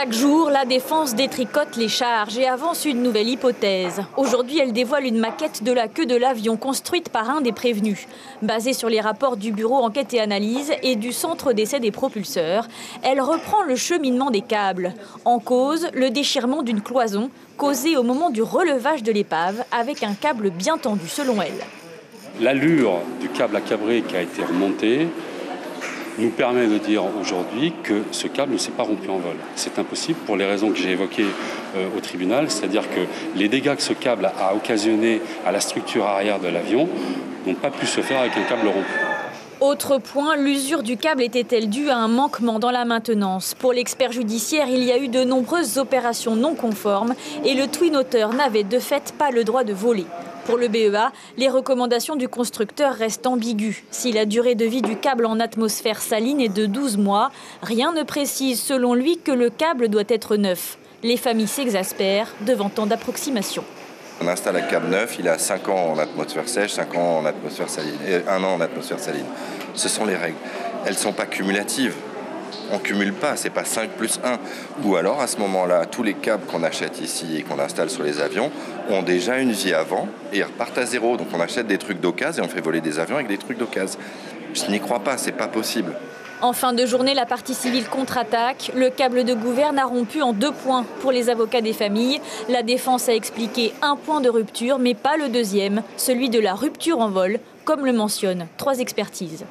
Chaque jour, la défense détricote les charges et avance une nouvelle hypothèse. Aujourd'hui, elle dévoile une maquette de la queue de l'avion construite par un des prévenus. Basée sur les rapports du bureau Enquête et Analyse et du centre d'essai des propulseurs, elle reprend le cheminement des câbles. En cause, le déchirement d'une cloison causée au moment du relevage de l'épave avec un câble bien tendu selon elle. L'allure du câble à cabrer qui a été remonté nous permet de dire aujourd'hui que ce câble ne s'est pas rompu en vol. C'est impossible pour les raisons que j'ai évoquées au tribunal, c'est-à-dire que les dégâts que ce câble a occasionnés à la structure arrière de l'avion n'ont pas pu se faire avec un câble rompu. Autre point, l'usure du câble était-elle due à un manquement dans la maintenance? Pour l'expert judiciaire, il y a eu de nombreuses opérations non conformes et le twin-otter n'avait de fait pas le droit de voler. Pour le BEA, les recommandations du constructeur restent ambiguës. Si la durée de vie du câble en atmosphère saline est de 12 mois, rien ne précise selon lui que le câble doit être neuf. Les familles s'exaspèrent devant tant d'approximations. On installe un câble neuf, il a 5 ans en atmosphère sèche, 5 ans en atmosphère saline, et 1 an en atmosphère saline. Ce sont les règles. Elles ne sont pas cumulatives. On ne cumule pas, c'est pas 5 plus 1. Ou alors, à ce moment-là, tous les câbles qu'on achète ici et qu'on installe sur les avions ont déjà une vie avant et ils repartent à zéro. Donc on achète des trucs d'occasion et on fait voler des avions avec des trucs d'occasion. Je n'y crois pas, c'est pas possible. En fin de journée, la partie civile contre-attaque. Le câble de gouverne a rompu en 2 points pour les avocats des familles. La défense a expliqué un point de rupture, mais pas le deuxième, celui de la rupture en vol, comme le mentionnent 3 expertises.